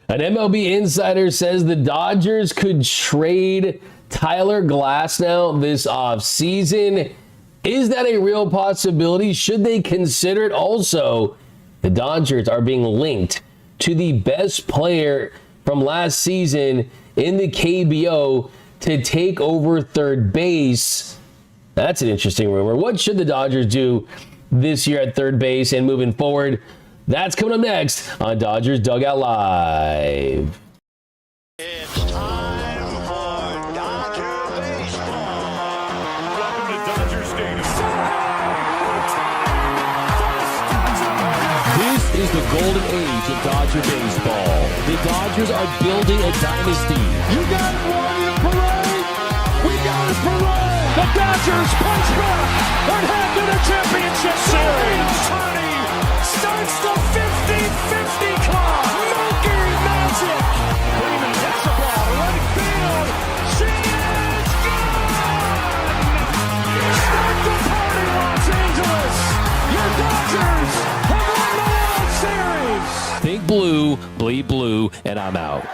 An MLB insider says the Dodgers could trade Tyler Glasnow this offseason. Is that a real possibility? Should they consider it? Also, the Dodgers are being linked to the best player from last season in the KBO to take over third base. That's an interesting rumor. What should the Dodgers do this year at third base and moving forward? That's coming up next on Dodgers Dugout Live. It's time for Dodger baseball. Welcome to Dodger Stadium. This is the golden age of Dodger baseball. The Dodgers are building a dynasty. You got it, Warrior Parade. We got it, Parade. The Dodgers punch back and head to the championship series. Ohtani starts the 50-50 club. Monkey magic. Freeman gets the ball. Right field. She is gone. Start the party, Los Angeles. Your Dodgers have won the World Series. Think blue, bleed blue, and I'm out.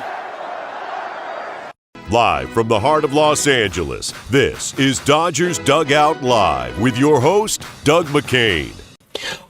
Live from the heart of Los Angeles, this is Dodgers Dugout Live with your host, Doug McKain.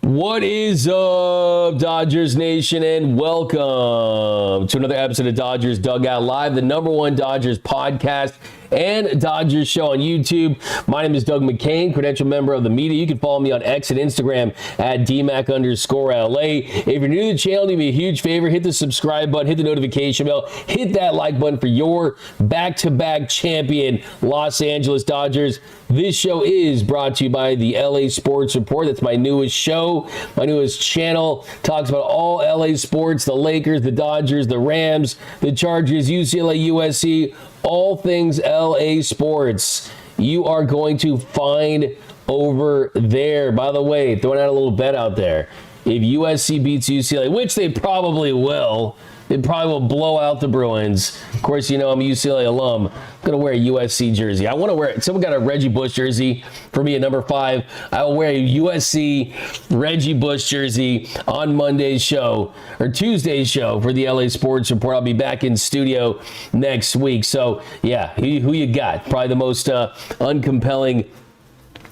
What is up, Dodgers Nation, and welcome to another episode of Dodgers Dugout Live, the #1 Dodgers podcast and Dodgers show on YouTube. My name is Doug McKain, credential member of the media. You can follow me on X and Instagram at DMac_LA. If you're new to the channel, do me a huge favor, hit the subscribe button, hit the notification bell, hit that like button for your back-to-back champion Los Angeles Dodgers. This show is brought to you by the LA Sports Report. That's my newest show, my newest channel. Talks about all LA sports, the Lakers, the Dodgers, the Rams, the Chargers, UCLA, USC, all things LA sports. You are going to find over there. By the way, throwing out a little bet out there. If USC beats UCLA, which they probably will, they probably will blow out the Bruins. Of course, you know I'm a UCLA alum. I'm going to wear a USC jersey. I want to wear it. Someone got a Reggie Bush jersey for me at number 5. I will wear a USC Reggie Bush jersey on Monday's show or Tuesday's show for the LA Sports Report. I'll be back in studio next week. So, yeah, who you got? Probably the most uncompelling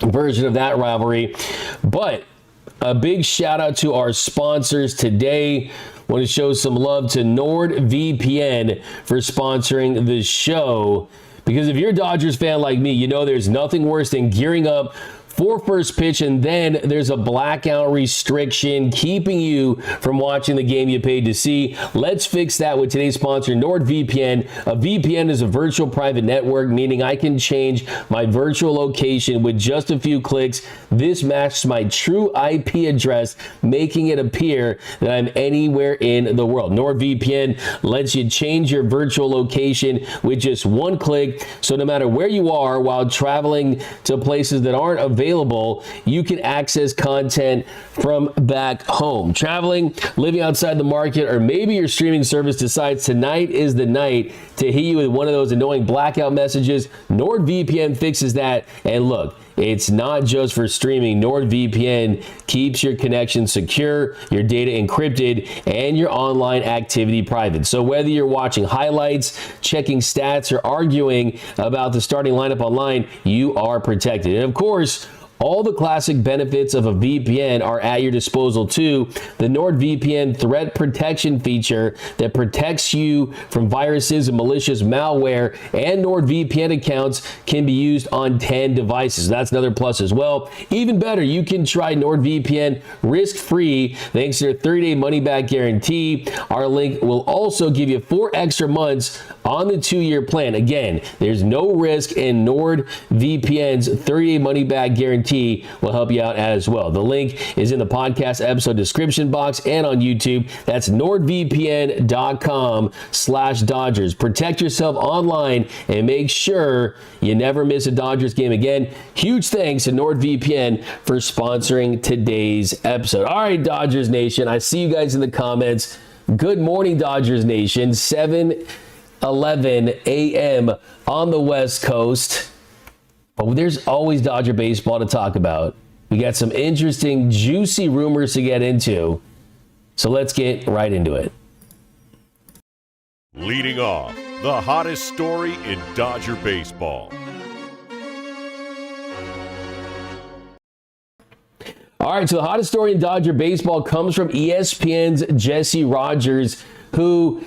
version of that rivalry. But a big shout out to our sponsors today. Want to show some love to NordVPN for sponsoring the show. Because if you're a Dodgers fan like me, you know there's nothing worse than gearing up for first pitch and then there's a blackout restriction keeping you from watching the game you paid to see. Let's fix that with today's sponsor, NordVPN. A VPN is a virtual private network, meaning I can change my virtual location with just a few clicks. This matches my true IP address, making it appear that I'm anywhere in the world. NordVPN lets you change your virtual location with just one click, so no matter where you are while traveling to places that aren't available, you can access content from back home. Traveling, living outside the market, or maybe your streaming service decides tonight is the night to hit you with one of those annoying blackout messages. NordVPN fixes that. And look, it's not just for streaming. NordVPN keeps your connection secure, your data encrypted, and your online activity private. So whether you're watching highlights, checking stats, or arguing about the starting lineup online, you are protected. And of course, all the classic benefits of a VPN are at your disposal too. The NordVPN threat protection feature that protects you from viruses and malicious malware, and NordVPN accounts can be used on 10 devices. That's another plus as well. Even better, you can try NordVPN risk-free thanks to their 30-day money-back guarantee. Our link will also give you 4 extra months on the 2-year plan. Again, there's no risk, and NordVPN's 30-day money-back guarantee will help you out as well. The link is in the podcast episode description box and on YouTube. That's nordvpn.com/Dodgers. Protect yourself online and make sure you never miss a Dodgers game again. Huge thanks to NordVPN for sponsoring today's episode. All right, Dodgers Nation, I see you guys in the comments. Good morning, Dodgers Nation. 7:11 a.m. on the West Coast. But there's always Dodger baseball to talk about. We got some interesting, juicy rumors to get into. So let's get right into it. Leading off, the hottest story in Dodger baseball. All right, so the hottest story in Dodger baseball comes from ESPN's Jesse Rogers, who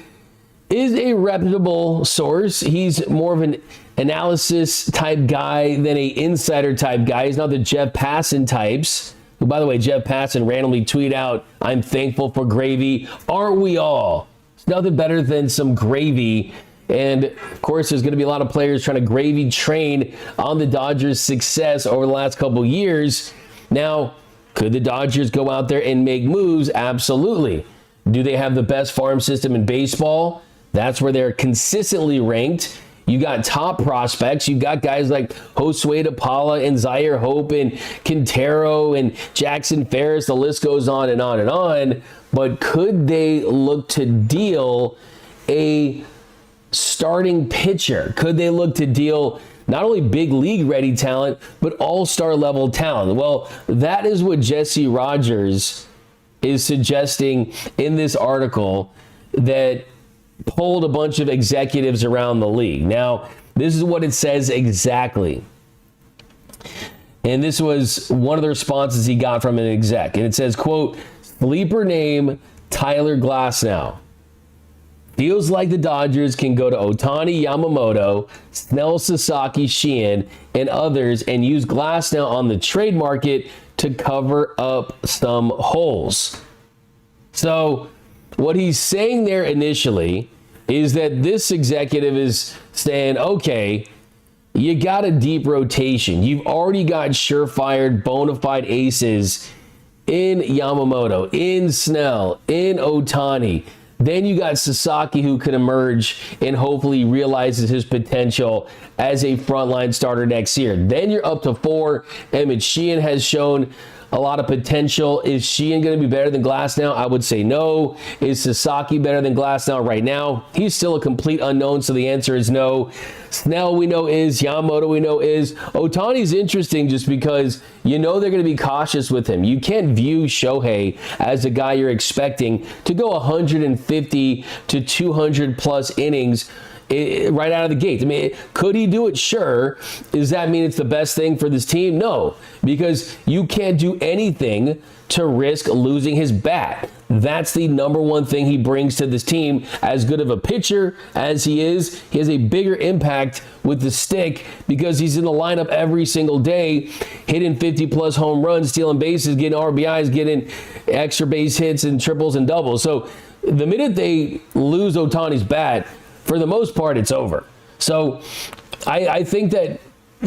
is a reputable source. He's more of an analysis type guy than a insider type guy. He's not the Jeff Passan types. Who, by the way, Jeff Passan randomly tweet out, "I'm thankful for gravy. Aren't we all?" It's nothing better than some gravy. And of course, there's going to be a lot of players trying to gravy train on the Dodgers' success over the last couple years. Now, could the Dodgers go out there and make moves? Absolutely. Do they have the best farm system in baseball? That's where they're consistently ranked. You got top prospects. You got guys like Josue DePaula and Zaire Hope and Quintero and Jackson Ferris. The list goes on and on and on. But could they look to deal a starting pitcher? Could they look to deal not only big league ready talent, but all-star level talent? Well, that is what Jesse Rogers is suggesting in this article that polled a bunch of executives around the league. Now, this is what it says exactly. And this was one of the responses he got from an exec. And it says, quote, "Sleeper name Tyler Glasnow. Feels like the Dodgers can go to Ohtani, Yamamoto, Snell, Sasaki, Sheehan, and others and use Glasnow on the trade market to cover up some holes." So what he's saying there initially is that this executive is saying, okay, you got a deep rotation. You've already got surefire, bona fide aces in Yamamoto, in Snell, in Ohtani. Then you got Sasaki, who could emerge and hopefully realizes his potential as a frontline starter next year. Then you're up to 4. Emmet Sheehan has shown a lot of potential. Is Sheehan going to be better than Glasnow? I would say no. Is Sasaki better than Glasnow right now? He's still a complete unknown, so the answer is no. Snell we know is, Yamamoto we know is. Ohtani's interesting just because you know they're going to be cautious with him. You can't view Shohei as a guy you're expecting to go 150 to 200 plus innings right out of the gate. I mean, could he do it? Sure. Does that mean it's the best thing for this team? No, because you can't do anything to risk losing his bat. That's the number one thing he brings to this team. As good of a pitcher as he is, he has a bigger impact with the stick because he's in the lineup every single day, hitting 50-plus home runs, stealing bases, getting RBIs, getting extra base hits and triples and doubles. So the minute they lose Ohtani's bat, for the most part, it's over. So I think that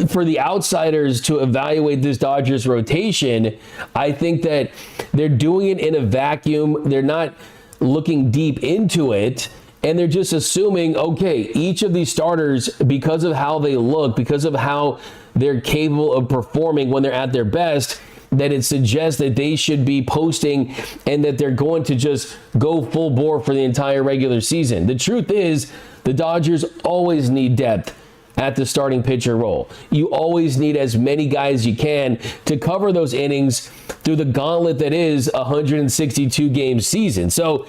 for the outsiders to evaluate this Dodgers rotation, I think that they're doing it in a vacuum. They're not looking deep into it, and they're just assuming, okay, each of these starters, because of how they look, because of how they're capable of performing when they're at their best, that it suggests that they should be posting and that they're going to just go full bore for the entire regular season. The truth is, the Dodgers always need depth at the starting pitcher role. You always need as many guys as you can to cover those innings through the gauntlet that is a 162 game season. So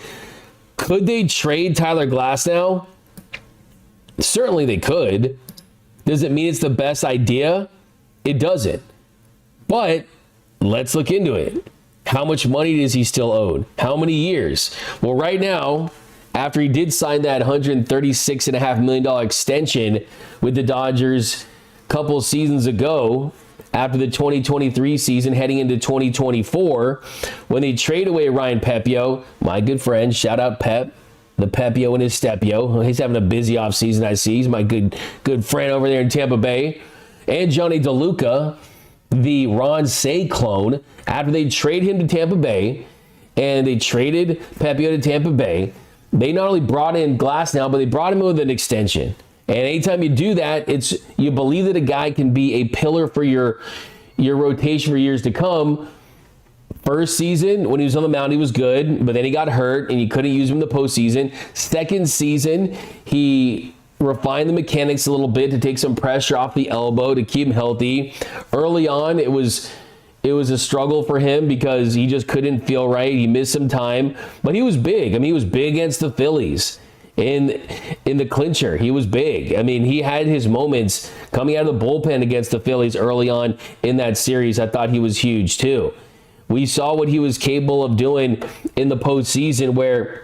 could they trade Tyler Glasnow? Certainly they could. Does it mean it's the best idea? It doesn't. But let's look into it. How much money does he still owe? How many years? Well, right now, after he did sign that $136.5 million extension with the Dodgers a couple seasons ago, after the 2023 season, heading into 2024, when they trade away Ryan Pepio, my good friend, shout out Pep, the Pepio and his Stepio. He's having a busy offseason, I see. He's my good friend over there in Tampa Bay. And Johnny DeLuca, the Ron Say clone, after they trade him to Tampa Bay, and they traded Pepio to Tampa Bay, they not only brought in Glasnow, but they brought him in with an extension. And anytime you do that, it's you believe that a guy can be a pillar for your rotation for years to come. First season, when he was on the mound, he was good, but then he got hurt, and you couldn't use him in the postseason. Second season, he refined the mechanics a little bit to take some pressure off the elbow to keep him healthy. Early on, it was a struggle for him because he just couldn't feel right. He missed some time, but he was big. I mean, he was big against the Phillies. in the clincher. He was big. I mean, he had his moments coming out of the bullpen against the Phillies early on in that series. I thought he was huge too. We saw what he was capable of doing in the postseason, where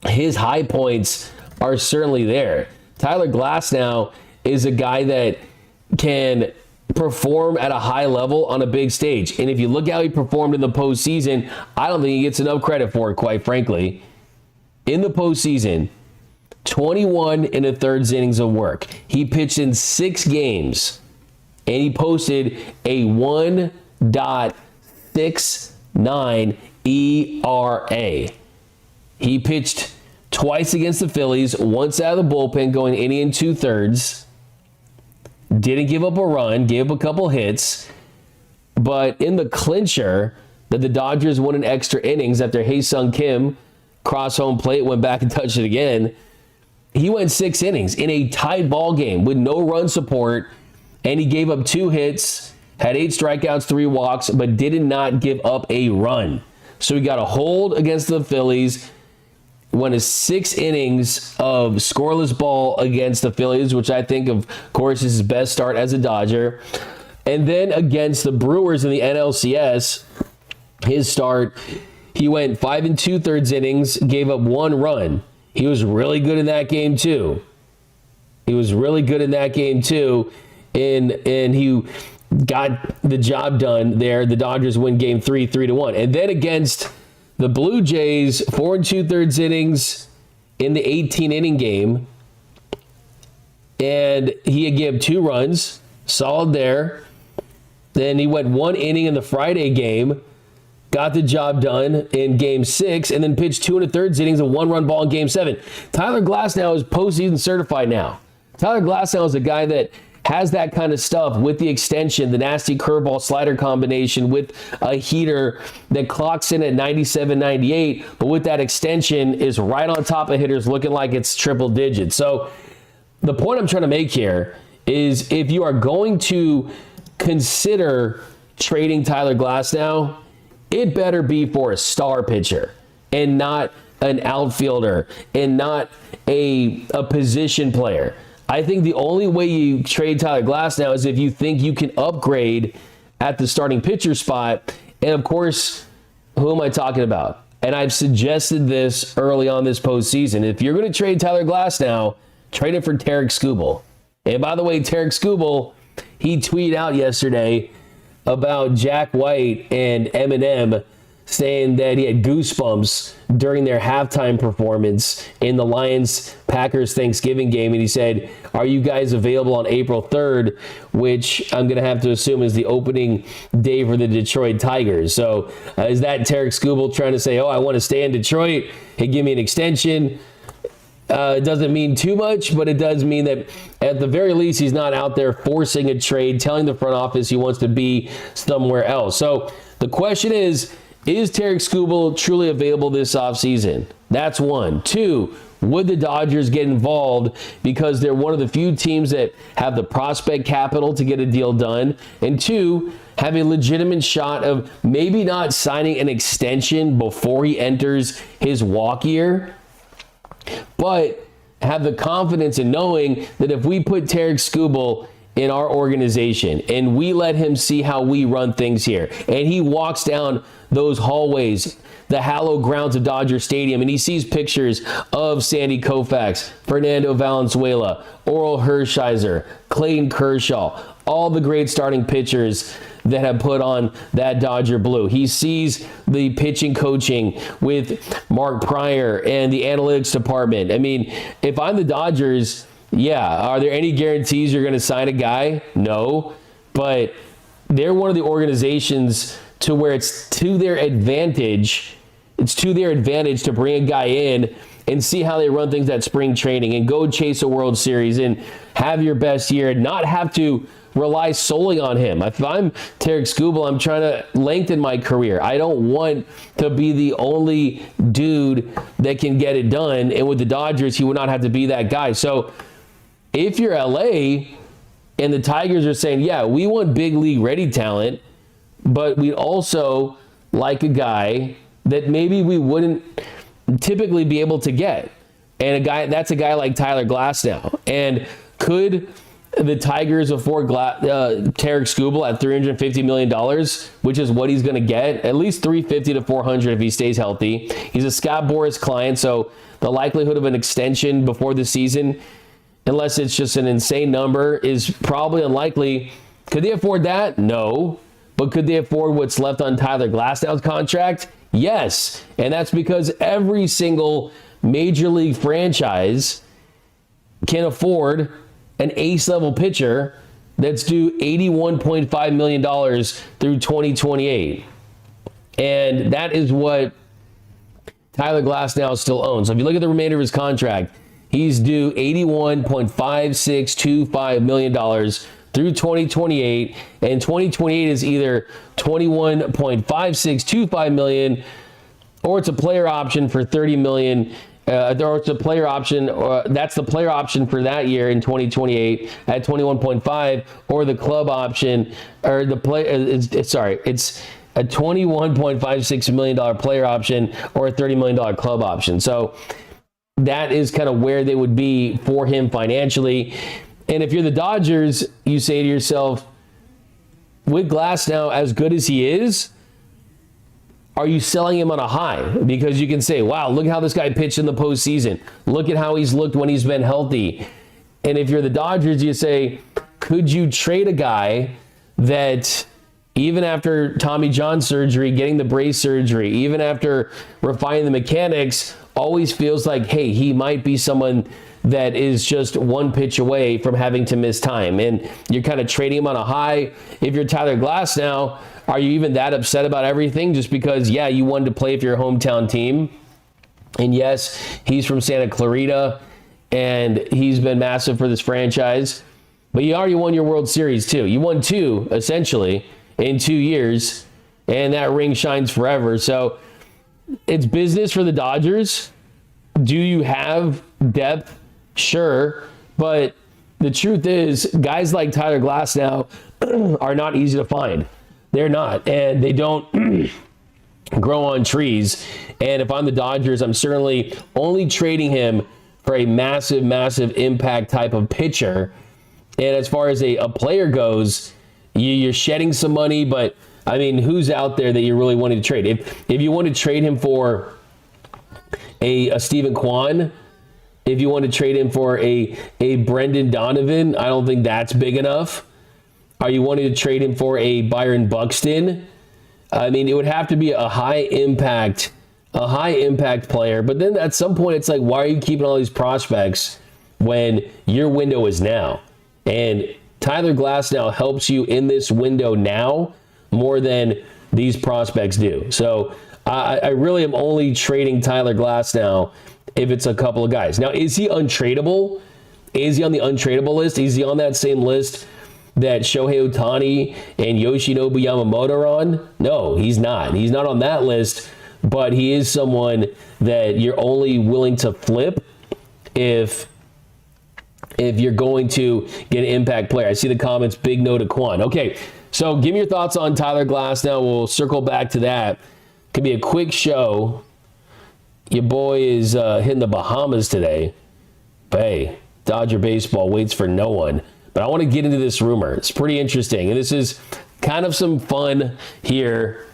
his high points are certainly there. Tyler Glasnow is a guy that can perform at a high level on a big stage. And if you look how he performed in the postseason, I don't think he gets enough credit for it, quite frankly. In the postseason, 21 and a third innings of work. He pitched in 6 games, and he posted a 1.69 ERA. He pitched twice against the Phillies, once out of the bullpen, going inning and 2/3. Didn't give up a run, gave up a couple hits. But in the clincher that the Dodgers won in extra innings after Hae-Sung Kim crossed home plate, went back and touched it again, he went 6 innings in a tied ball game with no run support, and he gave up 2 hits, had 8 strikeouts, 3 walks, but did not give up a run. So he got a hold against the Phillies, went a 6 innings of scoreless ball against the Phillies, which I think, of course, is his best start as a Dodger. And then against the Brewers in the NLCS, his start, he went 5 2/3 innings, gave up 1 run. He was really good in that game too. And he got the job done there. The Dodgers win game 3, 3-1. And then against the Blue Jays, 4 2/3 innings in the 18-inning game. And he gave 2 runs, solid there. Then he went 1 inning in the Friday game, got the job done in game 6, and then pitched 2 1/3 innings of 1-run ball in game 7. Tyler Glasnow is postseason certified now. Tyler Glasnow is a guy that has that kind of stuff with the extension, the nasty curveball slider combination with a heater that clocks in at 97, 98, but with that extension is right on top of hitters looking like it's triple digits. So the point I'm trying to make here is, if you are going to consider trading Tyler Glasnow, it better be for a star pitcher and not an outfielder and not a position player. I think the only way you trade Tyler Glasnow is if you think you can upgrade at the starting pitcher spot. And of course, who am I talking about? And I've suggested this early on this postseason. If you're going to trade Tyler Glasnow, trade it for Tarik Skubal. And by the way, Tarik Skubal, he tweeted out yesterday about Jack White and Eminem, saying that he had goosebumps during their halftime performance in the Lions-Packers Thanksgiving game. And he said, "Are you guys available on April 3rd?" Which I'm going to have to assume is the opening day for the Detroit Tigers. So is that Tarik Skubal trying to say, "Oh, I want to stay in Detroit. Hey, give me an extension"? It doesn't mean too much, but it does mean that at the very least, he's not out there forcing a trade, telling the front office he wants to be somewhere else. So the question is Tarik Skubal truly available this offseason? That's one. 2, would the Dodgers get involved because they're one of the few teams that have the prospect capital to get a deal done? And 2, have a legitimate shot of maybe not signing an extension before he enters his walk year, but have the confidence in knowing that if we put Tarik Skubal in our organization and we let him see how we run things here, and he walks down those hallways, the hallowed grounds of Dodger Stadium, and he sees pictures of Sandy Koufax, Fernando Valenzuela, Oral Hershiser, Clayton Kershaw, all the great starting pitchers that have put on that Dodger blue. He sees the pitching coaching with Mark Pryor and the analytics department. I mean, if I'm the Dodgers, yeah, are there any guarantees you're going to sign a guy? No, but they're one of the organizations to where it's to their advantage. It's to their advantage to bring a guy in and see how they run things at spring training and go chase a World Series and have your best year and not have to rely solely on him. If I'm Tarik Skubal, I'm trying to lengthen my career. I don't want to be the only dude that can get it done. And with the Dodgers, he would not have to be that guy. So if you're LA and the Tigers are saying, yeah, we want big league ready talent, but we'd also like a guy that maybe we wouldn't typically be able to get. And that's a guy like Tyler Glasnow. And could the Tigers afford Tarik Skubal at $350 million, which is what he's going to get? At least $350 to $400 if he stays healthy. He's a Scott Boras client, so the likelihood of an extension before the season, unless it's just an insane number, is probably unlikely. Could they afford that? No. But could they afford what's left on Tyler Glasnow's contract? Yes. And that's because every single major league franchise can afford an ace-level pitcher that's due $81.5 million through 2028. And that is what Tyler Glasnow still owns. So if you look at the remainder of his contract, he's due $81.5625 million through 2028. And 2028 is either $21.5625 million, or it's a player option for $30 million. Or it's a player option, that's the player option for that year in 2028 at 21.5, or the club option, or the play. It's a $21.56 million player option or a $30 million club option. So that is kind of where they would be for him financially. And if you're the Dodgers, you say to yourself, with Glasnow as good as he is, are you selling him on a high? Because you can say, wow, look how this guy pitched in the postseason. Look at how he's looked when he's been healthy. And if you're the Dodgers, you say, could you trade a guy that even after Tommy John surgery, getting the brace surgery, even after refining the mechanics, always feels like, hey, he might be someone that is just one pitch away from having to miss time. And you're kind of trading him on a high. If you're Tyler Glasnow, are you even that upset about everything just because, yeah, you wanted to play for your hometown team? And yes, he's from Santa Clarita, and he's been massive for this franchise. But you already won your World Series, too. You won 2, essentially, in 2 years, and that ring shines forever. So it's business for the Dodgers. Do you have depth? Sure. But the truth is, guys like Tyler Glasnow are not easy to find. They're not, and they don't grow on trees. And if I'm the Dodgers, I'm certainly only trading him for a massive, massive impact type of pitcher. And as far as a player goes, you're shedding some money, but I mean, who's out there that you're really wanting to trade? If you want to trade him for a Stephen Kwan, if you want to trade him for a Brendan Donovan, I don't think that's big enough. Are you wanting to trade him for a Byron Buxton? I mean, it would have to be a high impact player. But then at some point, it's like, why are you keeping all these prospects when your window is now? And Tyler Glasnow helps you in this window now more than these prospects do. So I really am only trading Tyler Glasnow if it's a couple of guys. Now, is he untradeable? Is he on the untradeable list? Is he on that same list that Shohei Ohtani and Yoshinobu Yamamoto are on? No, he's not. He's not on that list, but he is someone that you're only willing to flip if you're going to get an impact player. I see the comments, big no to Quan. Okay, so give me your thoughts on Tyler Glasnow. We'll circle back to that. Could be a quick show. Your boy is hitting the Bahamas today. Hey, Dodger baseball waits for no one. But I want to get into this rumor. It's pretty interesting. And this is kind of some fun here.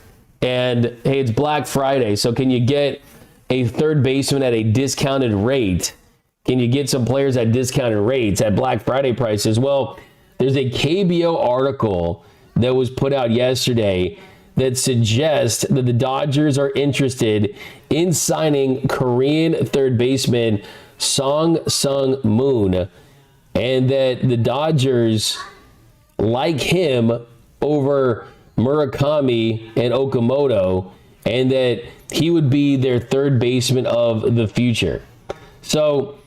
And, hey, it's Black Friday, so can you get a third baseman at a discounted rate? Can you get some players at discounted rates at Black Friday prices? Well, there's a KBO article that was put out yesterday that suggests that the Dodgers are interested in signing Korean third baseman Song Sung Moon, and that the Dodgers like him over Murakami and Okamoto, and that he would be their third baseman of the future. So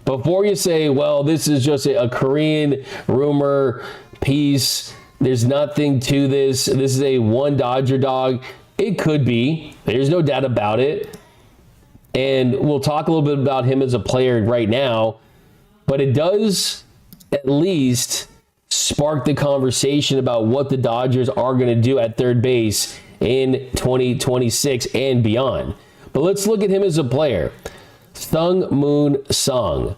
before you say, well, this is just a Korean rumor piece, there's nothing to this, this is a one Dodger dog, it could be. There's no doubt about it. And we'll talk a little bit about him as a player right now, but it does at least spark the conversation about what the Dodgers are going to do at third base in 2026 and beyond. But let's look at him as a player. Sung Moon Sung.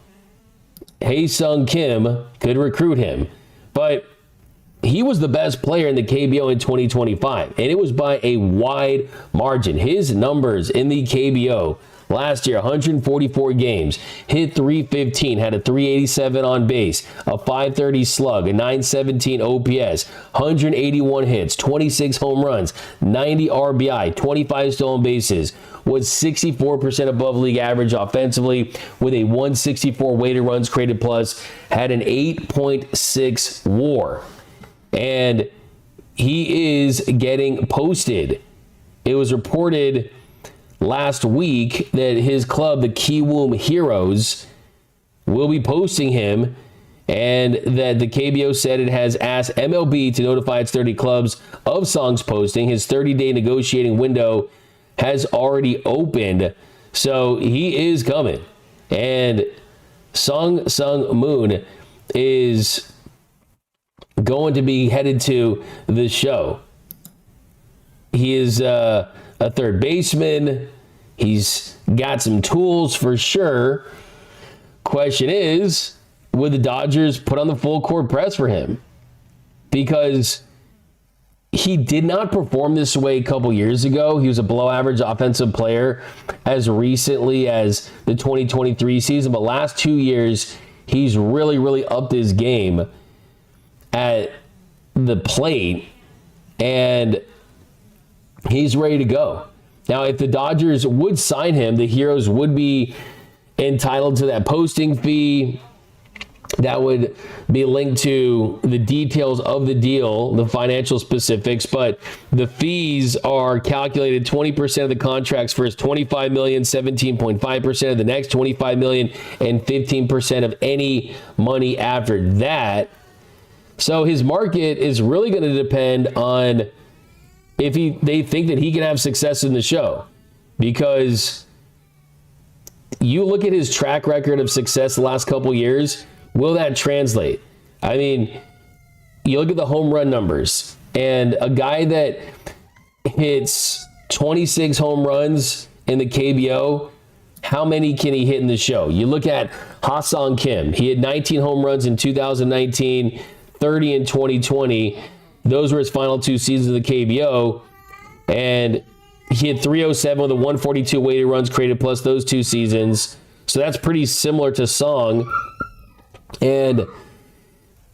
Hae-Sung Kim could recruit him, but he was the best player in the KBO in 2025, and it was by a wide margin. His numbers in the KBO last year, 144 games, hit .315, had a .387 on base, a .530 slug, a .917 OPS, 181 hits, 26 home runs, 90 RBI, 25 stolen bases, was 64% above league average offensively with a 164 weighted runs created plus, had an 8.6 WAR. And he is getting posted. It was reported last week that his club, the Kiwoom Heroes, will be posting him, and that the KBO said it has asked MLB to notify its 30 clubs of Sung's posting. His 30-day negotiating window has already opened, so he is coming. And Sung Moon is going to be headed to the show. He is a third baseman. He's got some tools for sure. Question is, would the Dodgers put on the full court press for him? Because he did not perform this way a couple years ago. He was a below average offensive player as recently as the 2023 season, but last 2 years, he's really upped his game at the plate, and he's ready to go. Now, if the Dodgers would sign him, the Heroes would be entitled to that posting fee. That would be linked to the details of the deal, the financial specifics, but the fees are calculated 20% of the contracts first, $25 million, 17.5% of the next, $25 million, and 15% of any money after that. So his market is really going to depend on if they think that he can have success in the show. Because you look at his track record of success the last couple years, will that translate? I mean, you look at the home run numbers, and a guy that hits 26 home runs in the KBO, how many can he hit in the show? You look at Ha-Sung Kim. He had 19 home runs in 2019, 30 in 2020. Those were his final 2 seasons of the KBO, and he had 307 with a 142 weighted runs created plus those 2 seasons. So that's pretty similar to Sung. And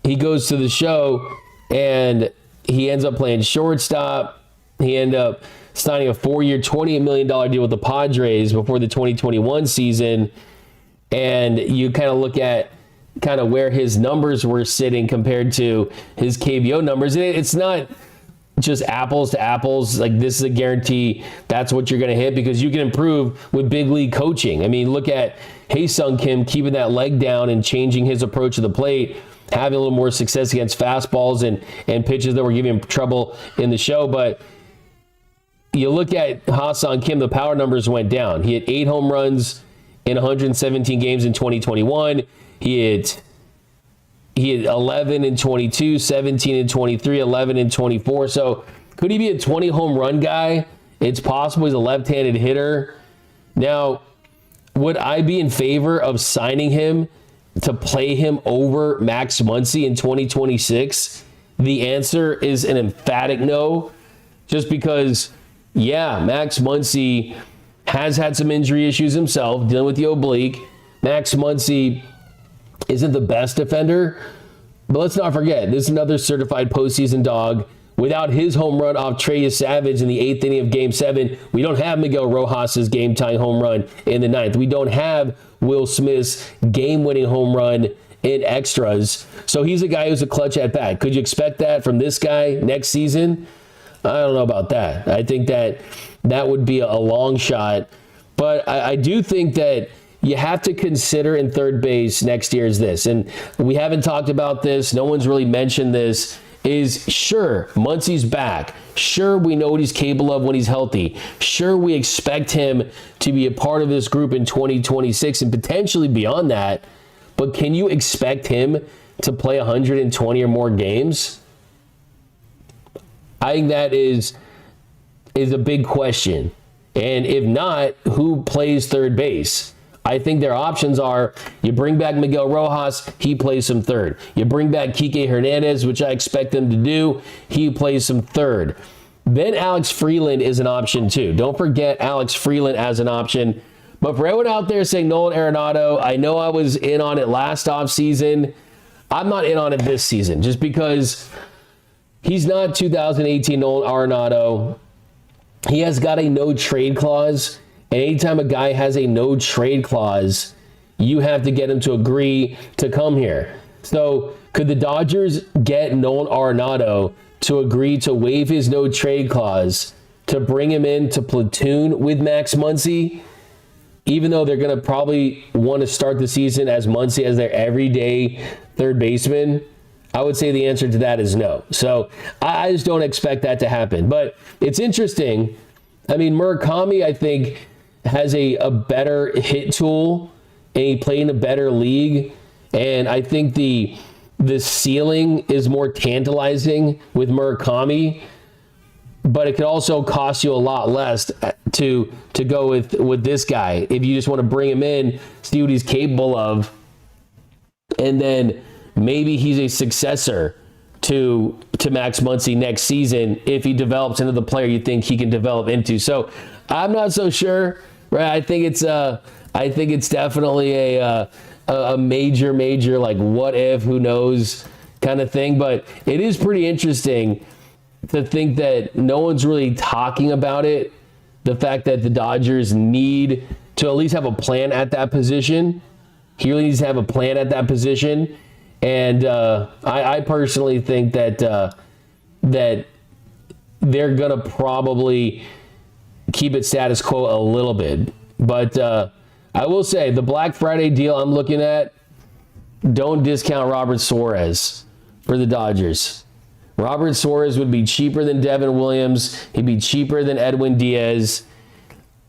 he goes to the show, and he ends up playing shortstop. He ended up signing a 4-year, $28 million deal with the Padres before the 2021 season. And you kind of look at kind of where his numbers were sitting compared to his KBO numbers. And it's not just apples to apples. Like, this is a guarantee that's what you're going to hit, because you can improve with big league coaching. I mean, look at Hae-Sung Kim keeping that leg down and changing his approach to the plate, having a little more success against fastballs and pitches that were giving him trouble in the show. But you look at Ha-Sung Kim, the power numbers went down. He had 8 home runs in 117 games in 2021. He had 11 in 22, 17 in 23, 11 in 24. So could he be a 20 home run guy? It's possible. He's a left-handed hitter. Now, would I be in favor of signing him to play him over Max Muncy in 2026? The answer is an emphatic no, just because, yeah, Max Muncy has had some injury issues himself, dealing with the oblique. Max Muncy isn't the best defender, but let's not forget, this is another certified postseason dog. Without his home run off Trey Savage in the 8th inning of Game 7, we don't have Miguel Rojas' game-tying home run in the 9th. We don't have Will Smith's game-winning home run in extras. So he's a guy who's a clutch at bat. Could you expect that from this guy next season? I don't know about that. I think that would be a long shot. But I do think that you have to consider in third base next year is this, and we haven't talked about this. No one's really mentioned this. Is sure, Muncy's back. Sure, we know what he's capable of when he's healthy. Sure, we expect him to be a part of this group in 2026 and potentially beyond that. But can you expect him to play 120 or more games? I think that is a big question. And if not, who plays third base? I think their options are you bring back Miguel Rojas, he plays some third. You bring back Kike Hernandez, which I expect them to do, he plays some third. Then Alex Freeland is an option too. Don't forget Alex Freeland as an option. But for everyone out there saying Nolan Arenado, I know I was in on it last offseason. I'm not in on it this season just because he's not 2018 Nolan Arenado. He has got a no trade clause. And anytime a guy has a no trade clause, you have to get him to agree to come here. So could the Dodgers get Nolan Arenado to agree to waive his no trade clause to bring him in to platoon with Max Muncy? Even though they're going to probably want to start the season as Muncy as their everyday third baseman, I would say the answer to that is no. So I just don't expect that to happen. But it's interesting. I mean, Murakami, I think, has a better hit tool, and he played in a better league. And I think the ceiling is more tantalizing with Murakami, but it could also cost you a lot less to go with this guy if you just want to bring him in, see what he's capable of, and then maybe he's a successor to Max Muncy next season if he develops into the player you think he can develop into. So I'm not so sure, right? I think it's definitely a major like what if, who knows kind of thing. But it is pretty interesting to think that no one's really talking about it. The fact that the Dodgers need to at least have a plan at that position. He really needs to have a plan at that position. And I personally think that that they're going to probably keep it status quo a little bit. But I will say the Black Friday deal I'm looking at, don't discount Robert Suarez for the Dodgers. Robert Suarez would be cheaper than Devin Williams. He'd be cheaper than Edwin Diaz.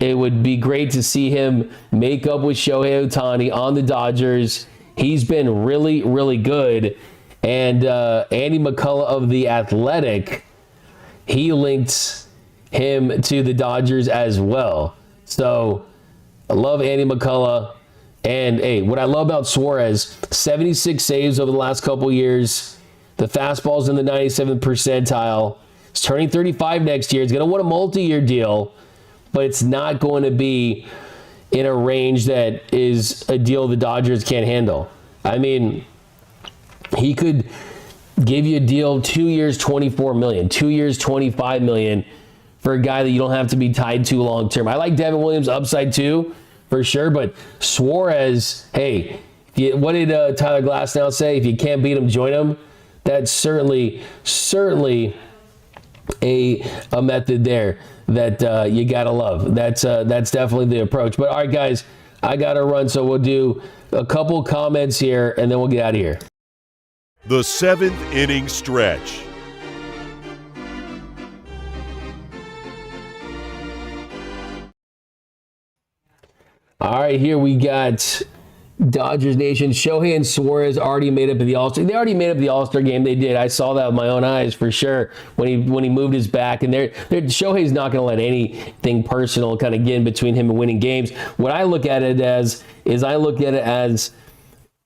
It would be great to see him make up with Shohei Ohtani on the Dodgers. He's been really, really good. And Andy McCullough of The Athletic, he linked him to the Dodgers as well. So I love Andy McCullough. And hey, what I love about Suarez, 76 saves over the last couple years. The fastball's in the 97th percentile. He's turning 35 next year. He's going to want a multi-year deal, but it's not going to be in a range that is a deal the Dodgers can't handle. I mean, he could give you a deal 2 years, $24 million, 2 years, $25 million for a guy that you don't have to be tied to long term. I like Devin Williams' upside too, for sure, but Suarez, hey, what did Tyler Glasnow say? If you can't beat him, join him. That's certainly a method there that you gotta love. That's definitely the approach. But all right, guys, I gotta run, so we'll do a couple comments here, and then we'll get out of here. The seventh inning stretch. All right, here we got Dodgers Nation. Shohei and Suarez already made up of the All-Star. They already made up the All-Star game. They did. I saw that with my own eyes for sure when he moved his back. And Shohei's not going to let anything personal kind of get in between him and winning games. What I look at it as is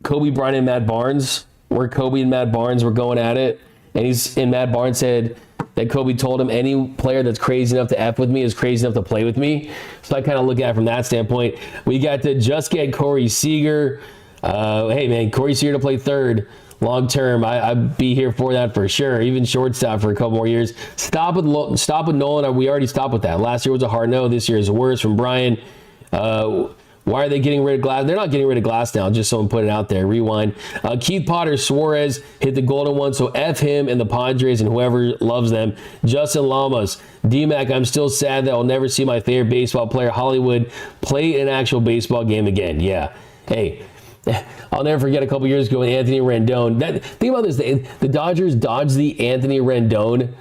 Kobe Bryant and Matt Barnes, where Kobe and Matt Barnes were going at it. And Matt Barnes said that Kobe told him any player that's crazy enough to F with me is crazy enough to play with me. So I kind of look at it from that standpoint. We got to just get Corey Seager. Hey, man, Corey Seager to play third long term. I'd be here for that for sure. Even shortstop for a couple more years. Stop with Nolan. We already stopped with that. Last year was a hard no. This year is worse from Brian. Why are they getting rid of Glass? They're not getting rid of Glass now. Just someone put it out there. Rewind. Keith Potter, Suarez hit the golden one, so F him and the Padres and whoever loves them. Justin Lamas, D-Mac, I'm still sad that I'll never see my favorite baseball player, Hollywood, play an actual baseball game again. Yeah. Hey, I'll never forget a couple years ago with Anthony Rendon. Think about this. The Dodgers dodged the Anthony Rendon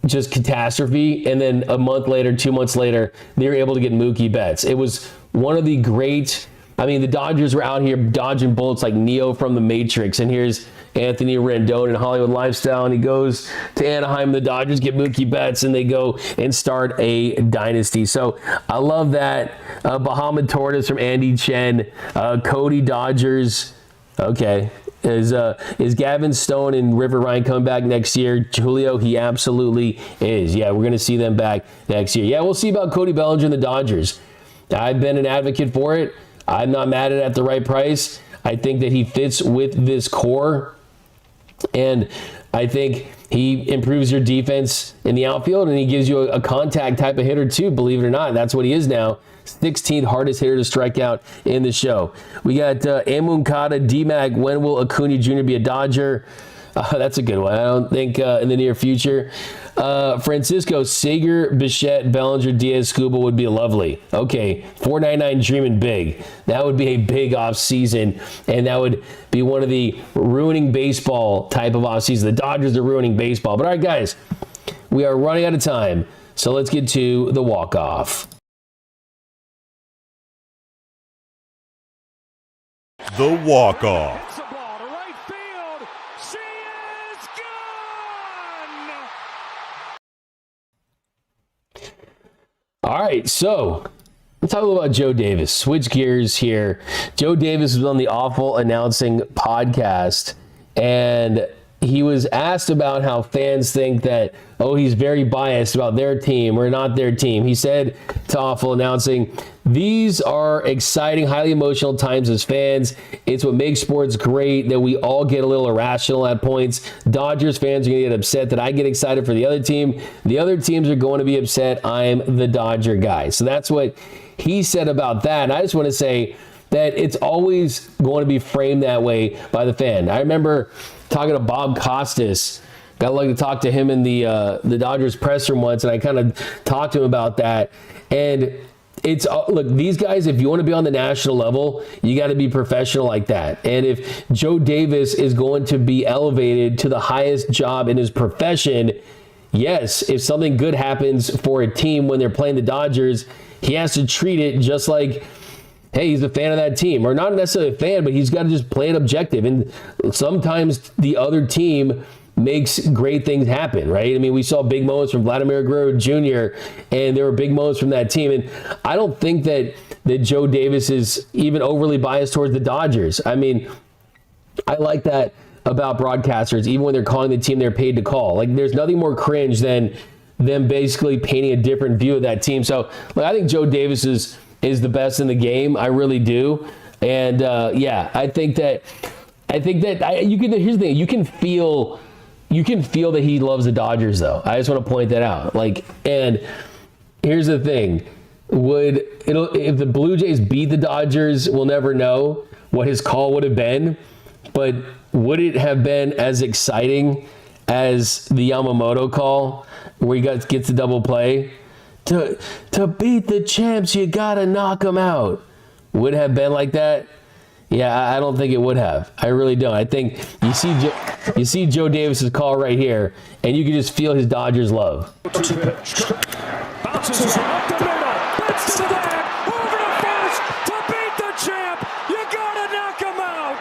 just catastrophe, and then a month later, 2 months later, they were able to get Mookie Betts. It was one of the great I mean, the Dodgers were out here dodging bullets like Neo from the Matrix. And here's Anthony Rendon in Hollywood Lifestyle, and he goes to Anaheim. The Dodgers get Mookie Betts, and they go and start a dynasty. So I love that. Bahamut Torres from Andy Chen. Cody Dodgers. Okay. Is Gavin Stone and River Ryan coming back next year? Julio, he absolutely is. Yeah, we're going to see them back next year. Yeah, we'll see about Cody Bellinger and the Dodgers. I've been an advocate for it. I'm not mad at it at the right price. I think that he fits with this core, and I think he improves your defense in the outfield, and he gives you a contact type of hitter too, believe it or not. That's what he is now. 16th hardest hitter to strike out in the show. We got Amunkata, D-Mac. When will Acuna Jr. be a Dodger? That's a good one. I don't think in the near future. Francisco, Seager, Bichette, Bellinger, Diaz, Skubal would be lovely. Okay, $4.99 dreaming big. That would be a big offseason, and that would be one of the ruining baseball type of offseasons. The Dodgers are ruining baseball. But all right, guys, we are running out of time, so let's get to the walk-off. The walk-off. Hits the ball to right field. She is gone! All right, so let's talk a little about Joe Davis. Switch gears here. Joe Davis was on the Awful Announcing podcast, and he was asked about how fans think that, he's very biased about their team or not their team. He said to Awful Announcing, "These are exciting, highly emotional times as fans. It's what makes sports great, that we all get a little irrational at points. Dodgers fans are going to get upset that I get excited for the other team. The other teams are going to be upset I'm the Dodger guy." So that's what he said about that. And I just want to say that it's always going to be framed that way by the fan. I remember talking to Bob Costas. Got lucky to talk to him in the Dodgers press room once, and I kind of talked to him about that. And it's look, these guys, if you want to be on the national level, you got to be professional like that. And if Joe Davis is going to be elevated to the highest job in his profession, yes, if something good happens for a team when they're playing the Dodgers, he has to treat it just like, hey, he's a fan of that team. Or not necessarily a fan, but he's got to just play it objective. And sometimes the other team makes great things happen, right? I mean, we saw big moments from Vladimir Guerrero Jr., and there were big moments from that team. And I don't think that Joe Davis is even overly biased towards the Dodgers. I mean, I like that about broadcasters, even when they're calling the team they're paid to call. Like, there's nothing more cringe than them basically painting a different view of that team. So, look, I think Joe Davis is the best in the game. I really do. And I think that you can. Here's the thing: you can feel that he loves the Dodgers, though. I just want to point that out. And here's the thing: if the Blue Jays beat the Dodgers, we'll never know what his call would have been. But would it have been as exciting as the Yamamoto call, where he gets the double play? To beat the champs, you gotta knock them out. Would it have been like that? Yeah, I don't think it would have. I really don't. I think you see Joe Davis's call right here, and you can just feel his Dodgers love. Bounces one up the middle. Bits to the bag. Over to first. To beat the champ, you gotta knock him out.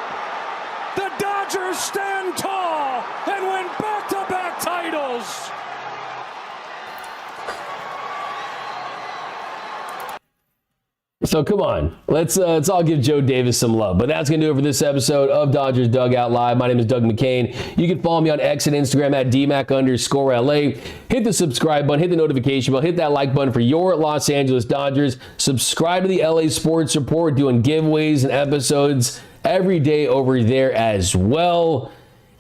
The Dodgers stand tall and win back-to-back titles. So come on, let's all give Joe Davis some love. But that's going to do it for this episode of Dodgers Dugout Live. My name is Doug McKain. You can follow me on X and Instagram at DMac_LA. Hit the subscribe button, hit the notification bell, hit that like button for your Los Angeles Dodgers. Subscribe to the LA Sports Report, doing giveaways and episodes every day over there as well.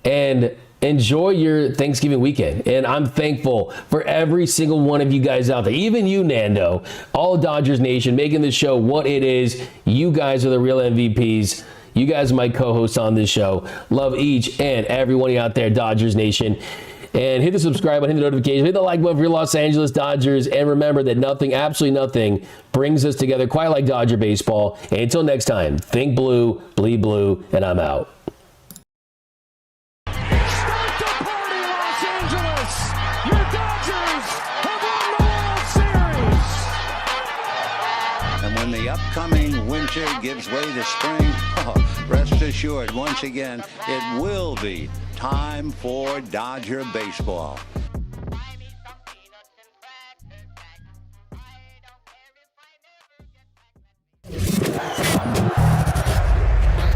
And enjoy your Thanksgiving weekend. And I'm thankful for every single one of you guys out there, even you, Nando, all of Dodgers Nation, making this show what it is. You guys are the real MVPs. You guys are my co-hosts on this show. Love each and every one of you out there, Dodgers Nation. And hit the subscribe button, hit the notification, hit the like button for your Los Angeles Dodgers. And remember that nothing, absolutely nothing, brings us together quite like Dodger baseball. And until next time, think blue, bleed blue, and I'm out. When the up coming winter gives way to spring, rest assured, once again, it will be time for Dodger baseball.